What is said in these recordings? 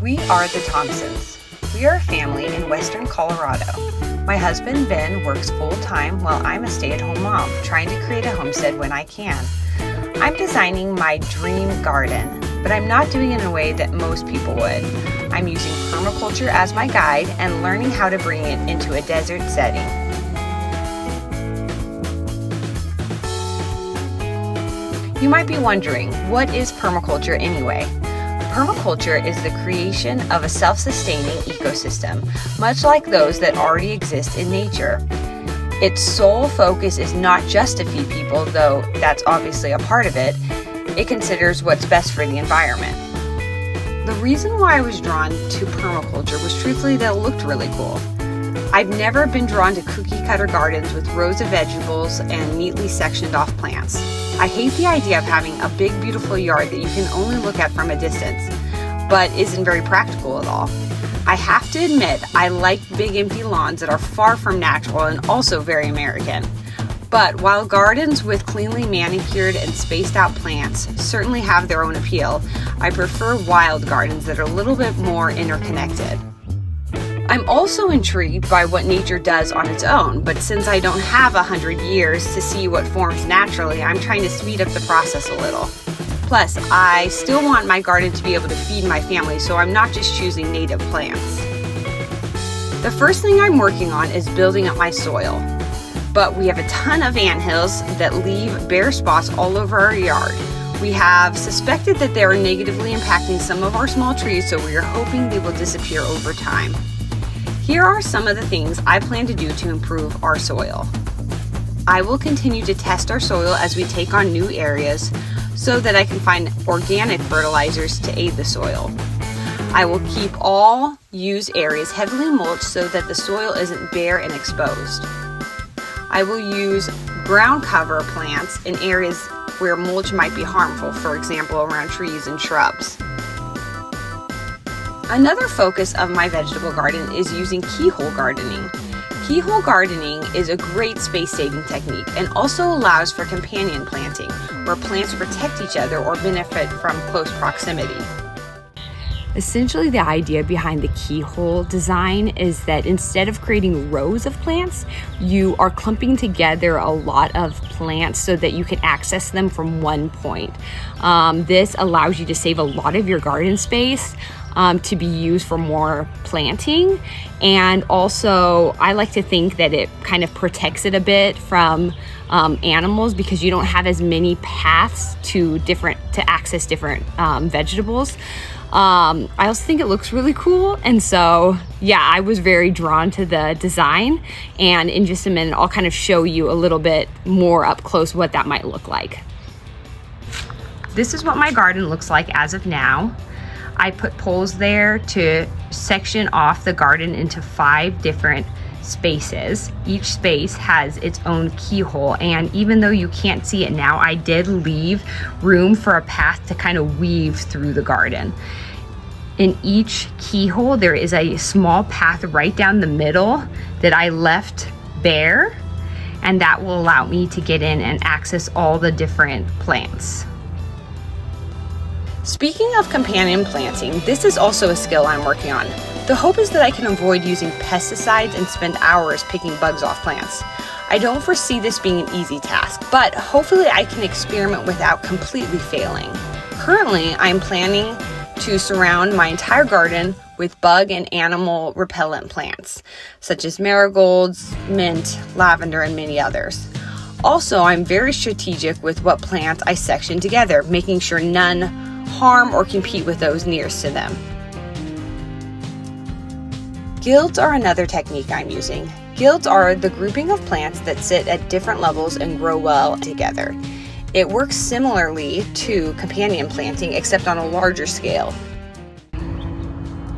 We are the Thompsons. We are a family in western Colorado. My husband, Ben, works full-time while I'm a stay-at-home mom, trying to create a homestead when I can. I'm designing my dream garden, but I'm not doing it in a way that most people would. I'm using permaculture as my guide and learning how to bring it into a desert setting. You might be wondering, what is permaculture anyway? Permaculture is the creation of a self-sustaining ecosystem, much like those that already exist in nature. Its sole focus is not just to feed people, though that's obviously a part of it. It considers what's best for the environment. The reason why I was drawn to permaculture was truthfully that it looked really cool. I've never been drawn to cookie-cutter gardens with rows of vegetables and neatly sectioned off plants. I hate the idea of having a big, beautiful yard that you can only look at from a distance, but isn't very practical at all. I have to admit, I like big empty lawns that are far from natural and also very American. But while gardens with cleanly manicured and spaced out plants certainly have their own appeal, I prefer wild gardens that are a little bit more interconnected. I'm also intrigued by what nature does on its own, but since I don't have 100 years to see what forms naturally, I'm trying to speed up the process a little. Plus, I still want my garden to be able to feed my family, so I'm not just choosing native plants. The first thing I'm working on is building up my soil, but we have a ton of anthills that leave bare spots all over our yard. We have suspected that they are negatively impacting some of our small trees, so we are hoping they will disappear over time. Here are some of the things I plan to do to improve our soil. I will continue to test our soil as we take on new areas so that I can find organic fertilizers to aid the soil. I will keep all used areas heavily mulched so that the soil isn't bare and exposed. I will use ground cover plants in areas where mulch might be harmful, for example, around trees and shrubs. Another focus of my vegetable garden is using keyhole gardening. Keyhole gardening is a great space-saving technique and also allows for companion planting, where plants protect each other or benefit from close proximity. Essentially, the idea behind the keyhole design is that instead of creating rows of plants, you are clumping together a lot of plants so that you can access them from one point. This allows you to save a lot of your garden space to be used for more planting, and also I like to think that it kind of protects it a bit from animals because you don't have as many paths to access different vegetables. I also think it looks really cool, and so yeah, I was very drawn to the design, and in just a minute I'll kind of show you a little bit more up close what that might look like. This is what my garden looks like as of now. I put poles there to section off the garden into 5 different spaces. Each space has its own keyhole, and even though you can't see it now, I did leave room for a path to kind of weave through the garden. In each keyhole, there is a small path right down the middle that I left bare, and that will allow me to get in and access all the different plants. Speaking of companion planting, this is also a skill I'm working on. The hope is that I can avoid using pesticides and spend hours picking bugs off plants. I don't foresee this being an easy task, but hopefully I can experiment without completely failing. Currently, I'm planning to surround my entire garden with bug and animal repellent plants, such as marigolds, mint, lavender, and many others. Also, I'm very strategic with what plants I section together, making sure none harm or compete with those nearest to them. Guilds are another technique I'm using. Guilds are the grouping of plants that sit at different levels and grow well together. It works similarly to companion planting, except on a larger scale.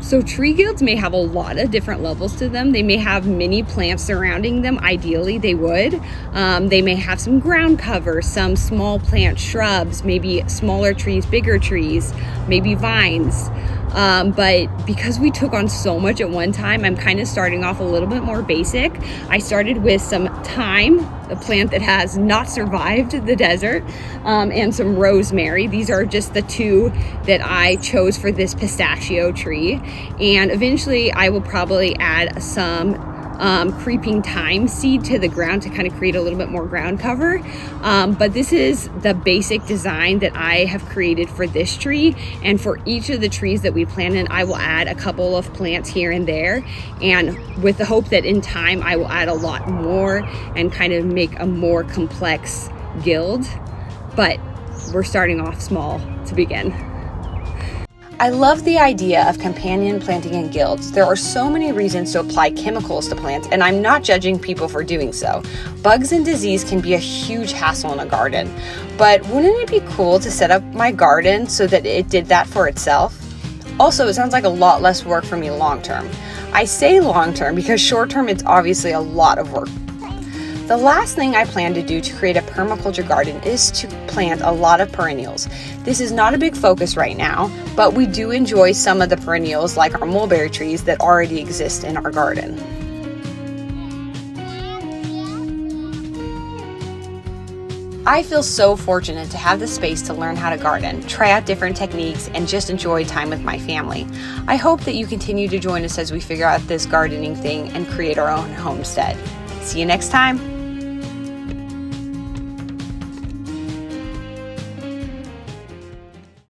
So tree guilds may have a lot of different levels to them. They may have many plants surrounding them. Ideally, they would. They may have some ground cover, some small plant shrubs, maybe smaller trees, bigger trees, maybe vines. But because we took on so much at one time, I'm kind of starting off a little bit more basic. I started with some thyme, a plant that has not survived the desert, and some rosemary. These are just the two that I chose for this pistachio tree. And eventually I will probably add some creeping thyme seed to the ground to kind of create a little bit more ground cover. But this is the basic design that I have created for this tree, and for each of the trees that we planted, I will add a couple of plants here and there, and with the hope that in time I will add a lot more and kind of make a more complex guild. But we're starting off small to begin. I love the idea of companion planting in guilds. There are so many reasons to apply chemicals to plants, and I'm not judging people for doing so. Bugs and disease can be a huge hassle in a garden, but wouldn't it be cool to set up my garden so that it did that for itself? Also, it sounds like a lot less work for me long term. I say long term because short term it's obviously a lot of work. The last thing I plan to do to create a permaculture garden is to plant a lot of perennials. This is not a big focus right now, but we do enjoy some of the perennials like our mulberry trees that already exist in our garden. I feel so fortunate to have the space to learn how to garden, try out different techniques, and just enjoy time with my family. I hope that you continue to join us as we figure out this gardening thing and create our own homestead. See you next time.